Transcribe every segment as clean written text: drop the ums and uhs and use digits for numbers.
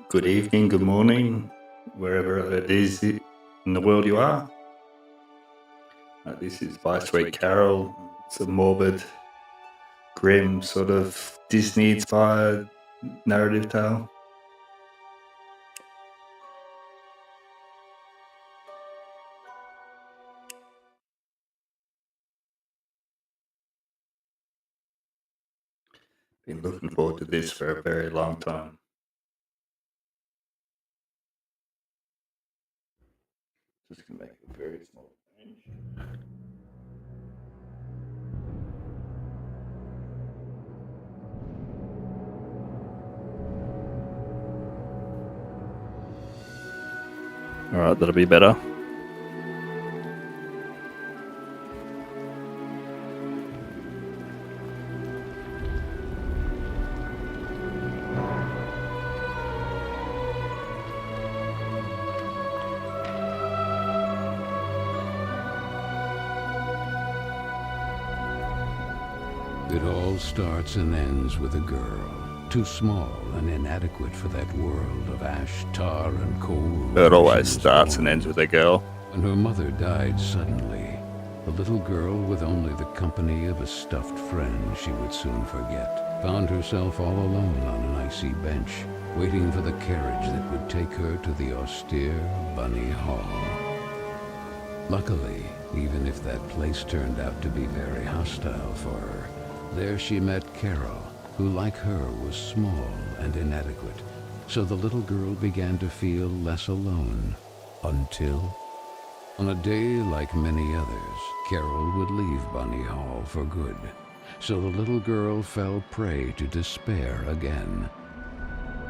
Good evening, good morning, wherever it is in the world you are. This is by Sweet Carole. It's a morbid, grim, sort of Disney inspired narrative tale. Been looking forward to this for a very long time. Just gonna make a very small change. All right, that'll be better. It all starts and ends with a girl, too small and inadequate for that world of ash, tar, and coal. It always starts and ends with a girl. When her mother died suddenly, the little girl, with only the company of a stuffed friend she would soon forget, found herself all alone on an icy bench, waiting for the carriage that would take her to the austere Bunny Hall. Luckily, even if that place turned out to be very hostile for her, there she met Carol, who like her was small and inadequate, so the little girl began to feel less alone, until, on a day like many others, Carol would leave Bunny Hall for good, so the little girl fell prey to despair again.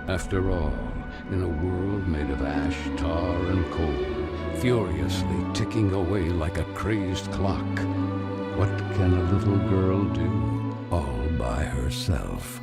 After all, in a world made of ash, tar, and coal, furiously ticking away like a crazed clock, what can a little girl do all by herself?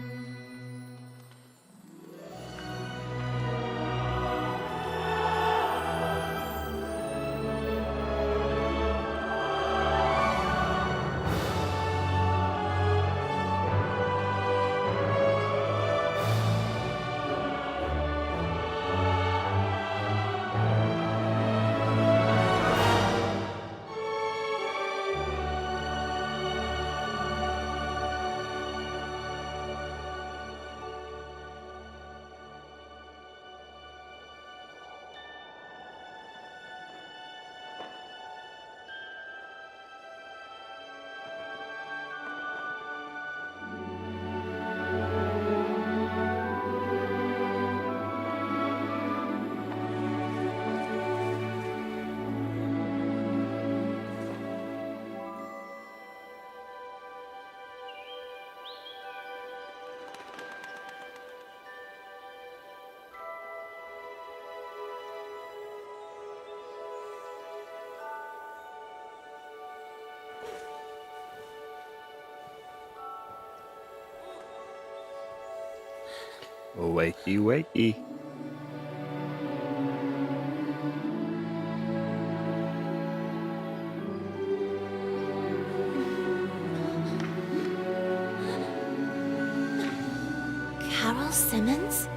Wakey, wakey. Carol Simmons?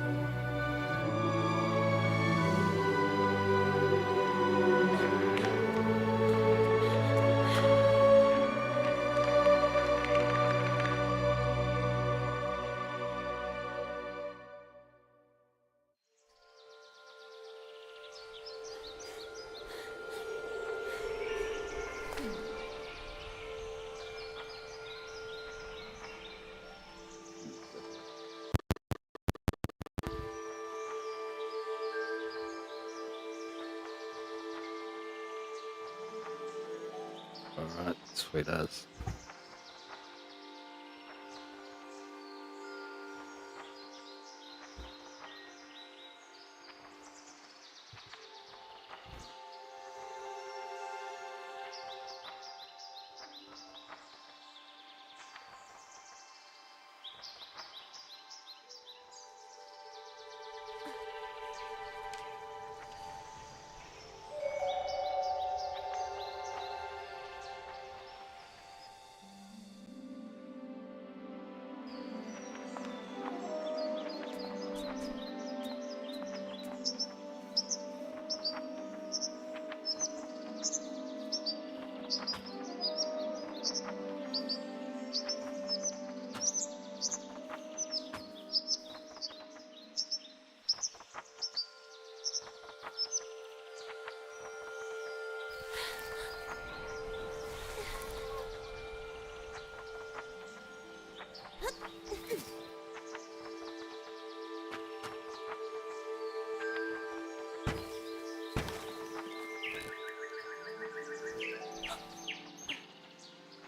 All right, sweet as.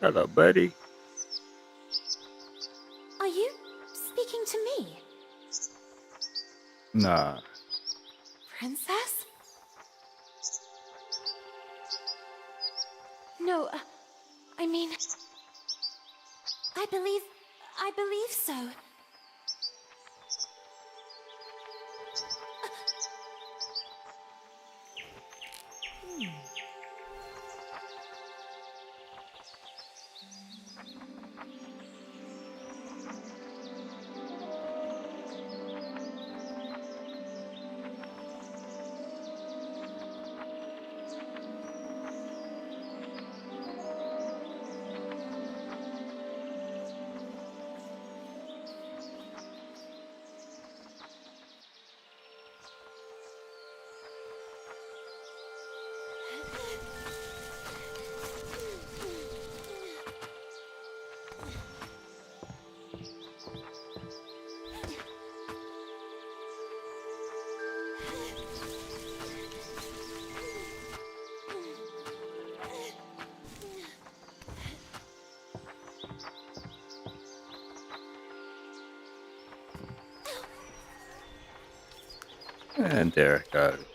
Hello, buddy. Are you speaking to me, Nah, Princess? No, I mean, I believe so. and there it goes.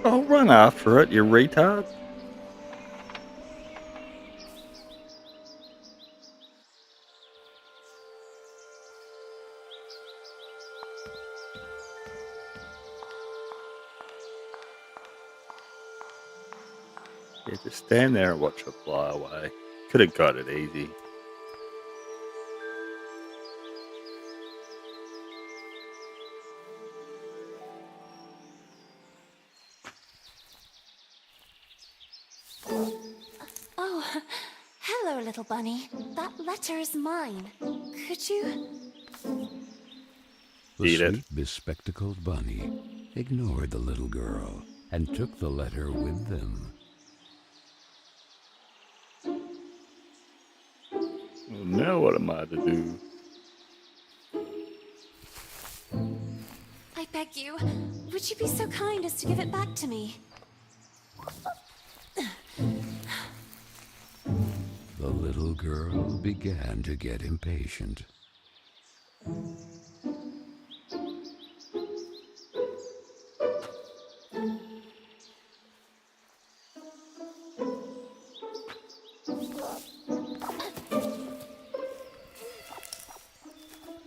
Oh, run after it, you retard. Yeah, just stand there and watch it fly away. Could have got it easy. Oh, hello, little bunny. That letter is mine. Could you? The Eat it. sweet, bespectacled bunny ignored the little girl and took the letter with them. Well, now what am I to do? I beg you, would you be so kind as to give it back to me? The little girl began to get impatient.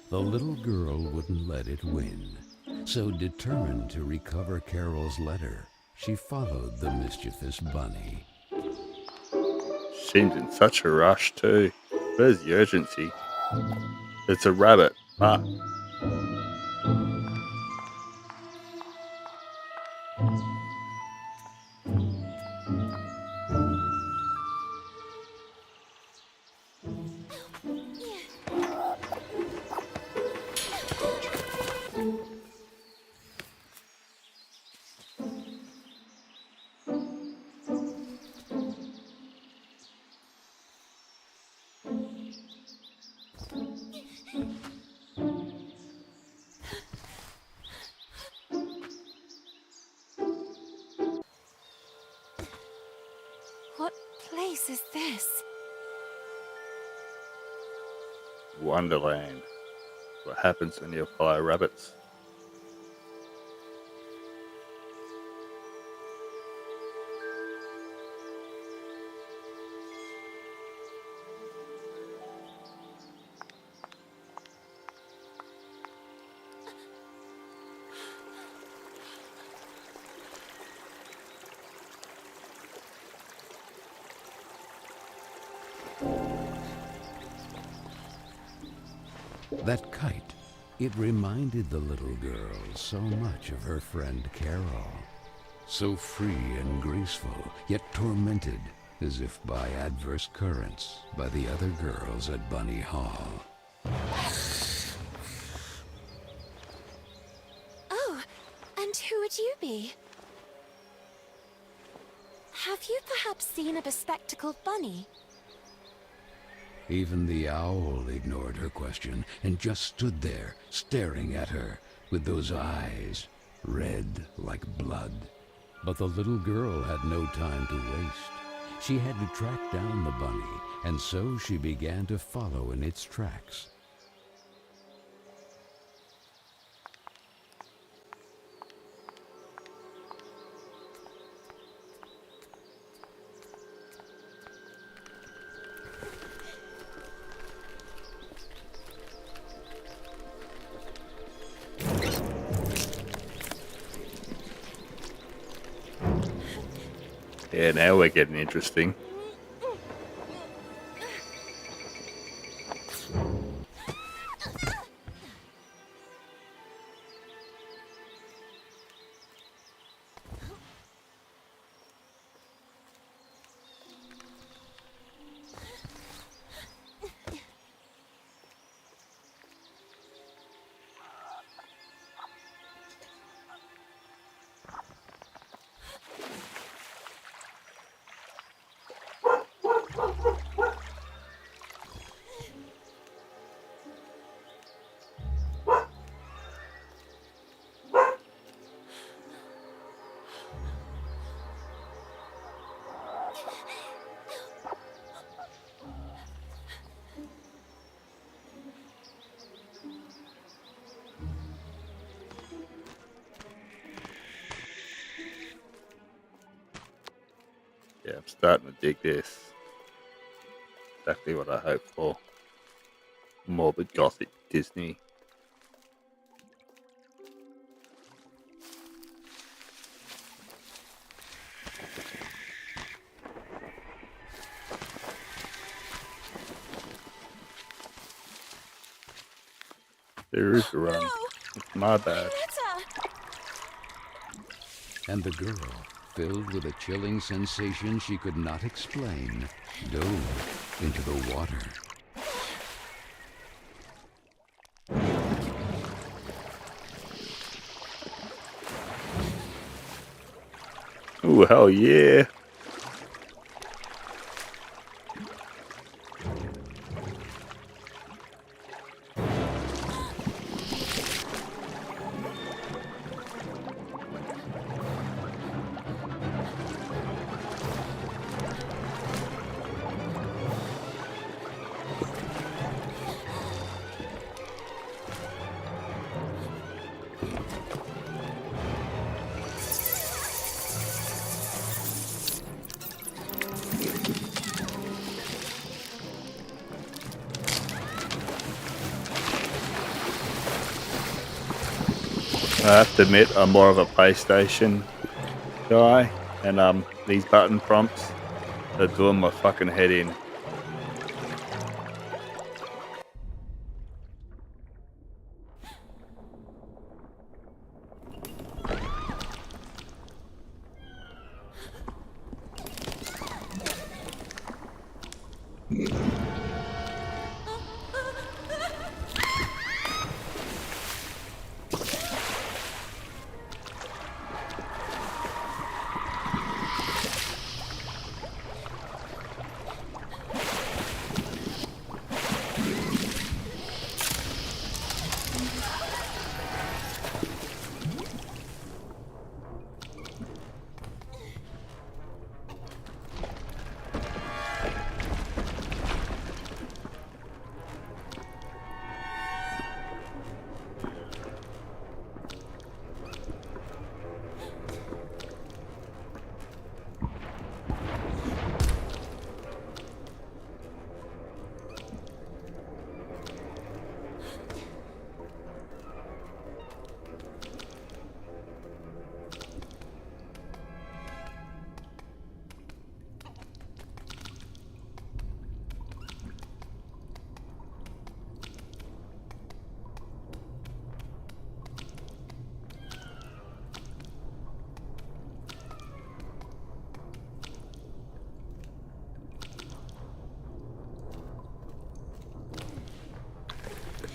The little girl wouldn't let it win, so determined to recover Carol's letter, she followed the mischievous bunny. Seems in such a rush too. Where's the urgency? It's a rabbit. Ah, What place is this? Wonderland. What happens when you follow rabbits? That kite, it reminded the little girl so much of her friend Carole. so free and graceful, yet tormented, as if by adverse currents, by the other girls at Bunny Hall. Oh, and who would you be? Have you perhaps seen a bespectacled bunny? Even the owl ignored her question and just stood there, staring at her, with those eyes, red like blood. But the little girl had no time to waste. She had to track down the bunny, and so she began to follow in its tracks. Yeah, now we're getting interesting. Yeah, I'm starting to dig this. Exactly what I hoped for. Morbid gothic Disney. There is a run. It's my bad. And the girl, filled with a chilling sensation she could not explain, dove into the water. Oh, hell yeah. I have to admit, I'm more of a PlayStation guy, and these button prompts are doing my fucking head in.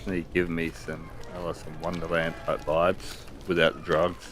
definitely give me some Alice in Wonderland type vibes without the drugs.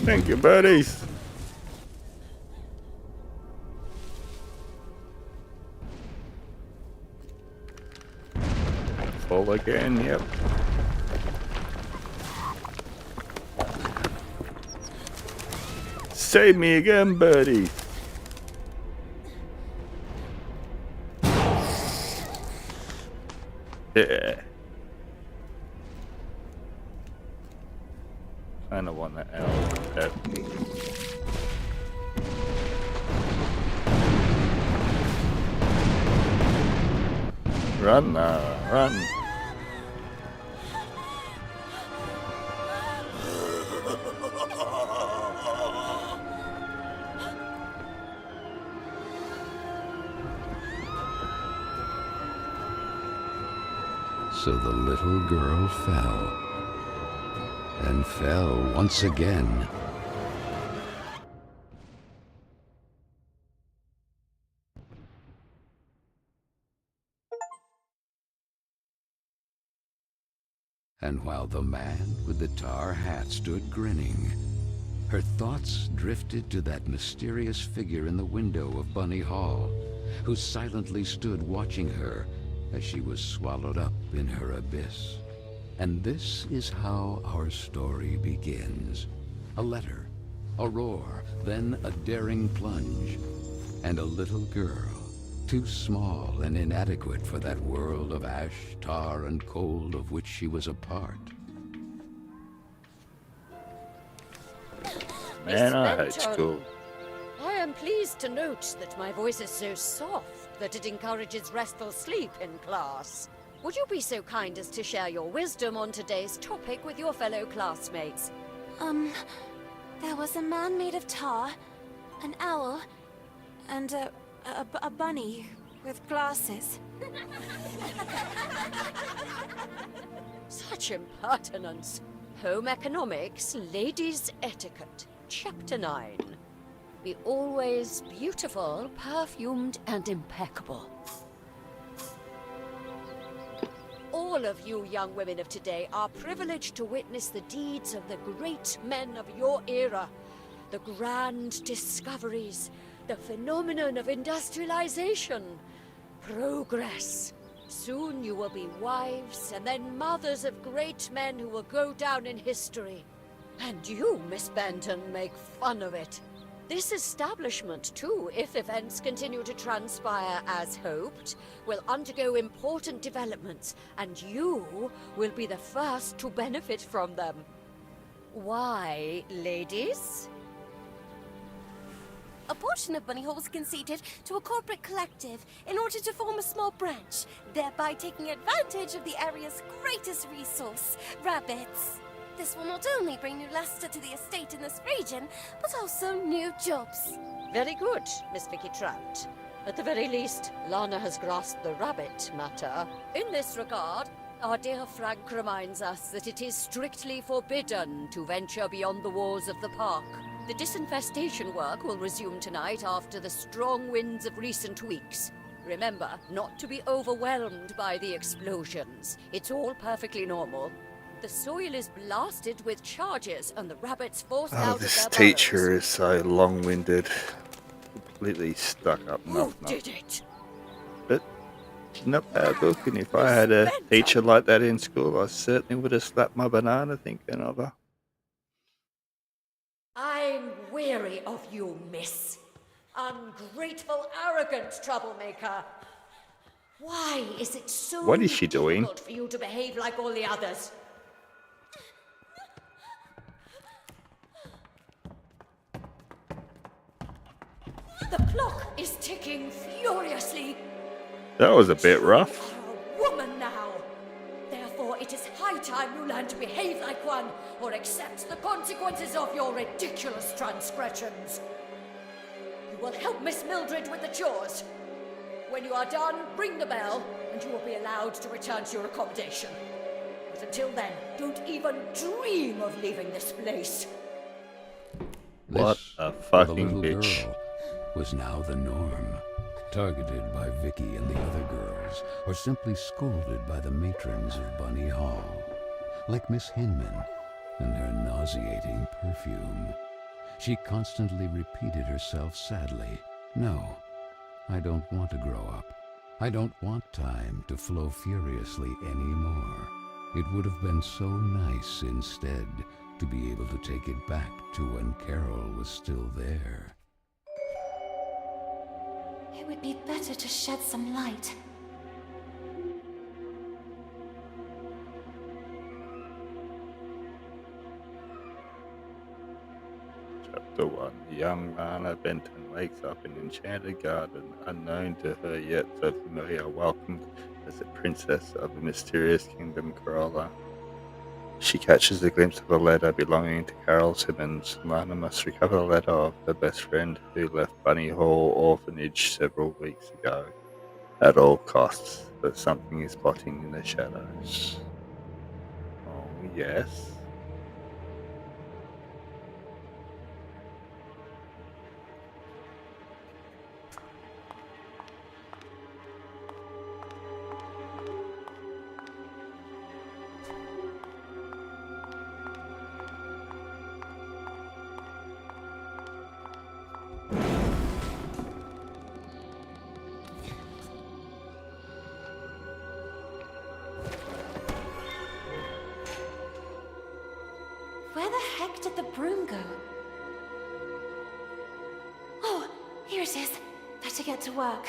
Thank you, buddies. Fall again, yep. Save me again, buddy. Yeah. Kinda want that out. Run now, run. So the little girl fell, and fell once again. And while the man with the tar hat stood grinning, her thoughts drifted to that mysterious figure in the window of Bunny Hall, who silently stood watching her as she was swallowed up in her abyss. And this is how our story begins. A letter, a roar, then a daring plunge, and a little girl, too small and inadequate for that world of ash, tar, and cold of which she was a part. Man, I hate school. I am pleased to note that my voice is so soft that it encourages restful sleep in class. Would you be so kind as to share your wisdom on today's topic with your fellow classmates? There was a man made of tar, an owl, and a bunny with glasses. Such impertinence. Home economics, ladies' etiquette, chapter 9. Be always beautiful, perfumed, and impeccable. All of you young women of today are privileged to witness the deeds of the great men of your era, the grand discoveries, the phenomenon of industrialization, progress. Soon you will be wives and then mothers of great men who will go down in history. And you, Miss Benton, make fun of it. This establishment, too, if events continue to transpire as hoped, will undergo important developments, and you will be the first to benefit from them. Why, ladies? A portion of Bunny Hall was conceded to a corporate collective in order to form a small branch, thereby taking advantage of the area's greatest resource, rabbits. This will not only bring new luster to the estate in this region, but also new jobs. Very good, Miss Vicky Trout. At the very least, Lana has grasped the rabbit matter. In this regard, our dear Frank reminds us that it is strictly forbidden to venture beyond the walls of the park. The disinfestation work will resume tonight after the strong winds of recent weeks. Remember, not to be overwhelmed by the explosions. It's all perfectly normal. The soil is blasted with charges and the rabbits forced out of their This burrows. teacher is so long-winded. Completely stuck up. Who did it? But not bad book, and if I had a teacher like that in school, I certainly would have slapped my banana thinking of her. I'm weary of you, miss. Ungrateful, arrogant troublemaker. Why is it so What is she doing? difficult for you to behave like all the others? The clock is ticking furiously. That was a bit rough. You are a woman now. Therefore, it is high time you learn to behave like one, or accept the consequences of your ridiculous transgressions. You will help Miss Mildred with the chores. When you are done, ring the bell, and you will be allowed to return to your accommodation. But until then, don't even dream of leaving this place. What This, a for the fucking little bitch. girl, was now the norm. Targeted by Vicky and the other girls, or simply scolded by the matrons of Bunny Hall. Like Miss Hinman and her nauseating perfume. She constantly repeated herself sadly, "No, I don't want to grow up. I don't want time to flow furiously anymore. It would have been so nice instead to be able to take it back to when Carol was still there." It would be better to shed some light. Chapter 1. Young Lana Benton wakes up in an enchanted garden, unknown to her yet so familiar, welcomed as the princess of the mysterious kingdom Corolla. She catches a glimpse of a letter belonging to Carol Simmons. Lana must recover the letter of her best friend who left Bunny Hall Orphanage several weeks ago. At all costs, but something is plotting in the shadows. Oh, yes. Where the heck did the broom go? Oh, here it is. Better get to work.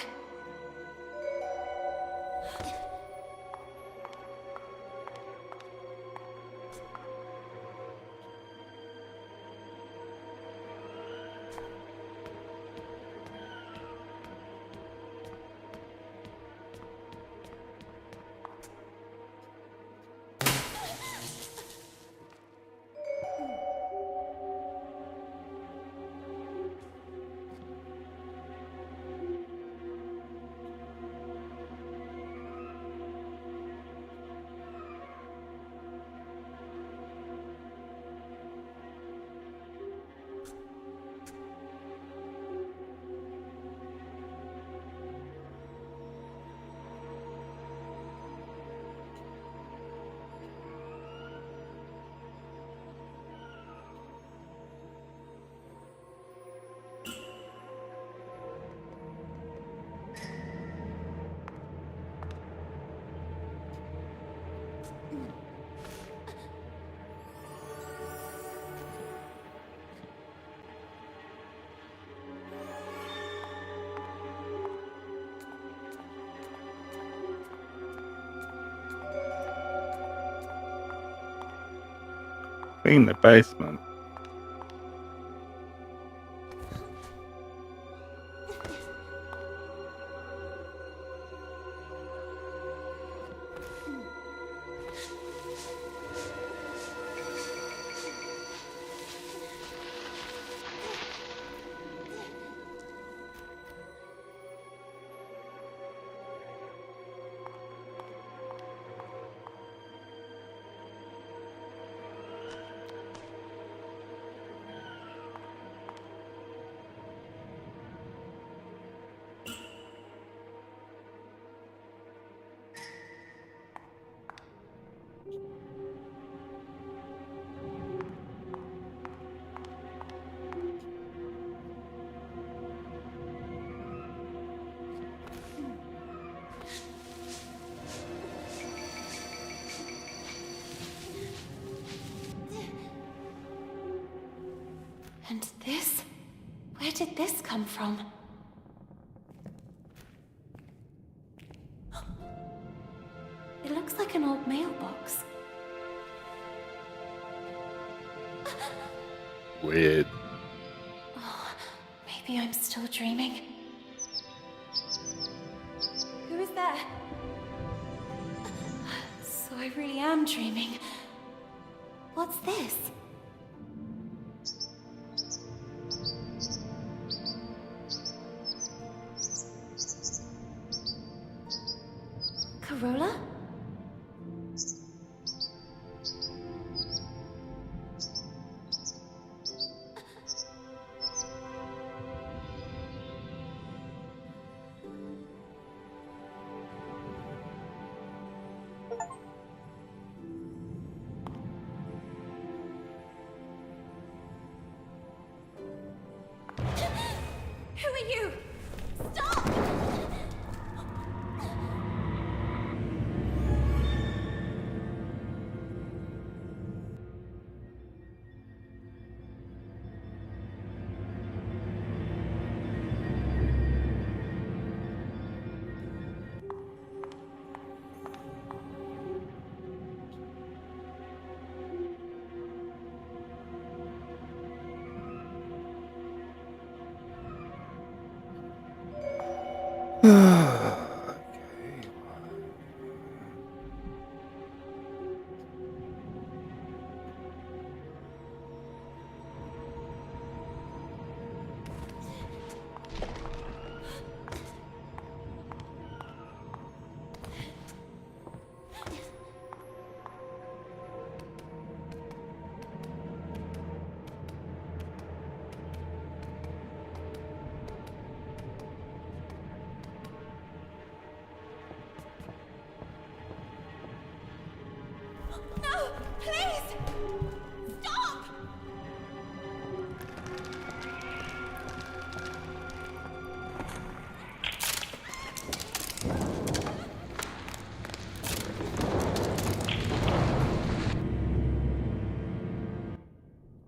Clean the basement. And this? Where did this come from? weird. Oh, maybe I'm still dreaming. Who is there? So I really am dreaming. What's this? Carola? Who are you? Stop! Okay. No! Please!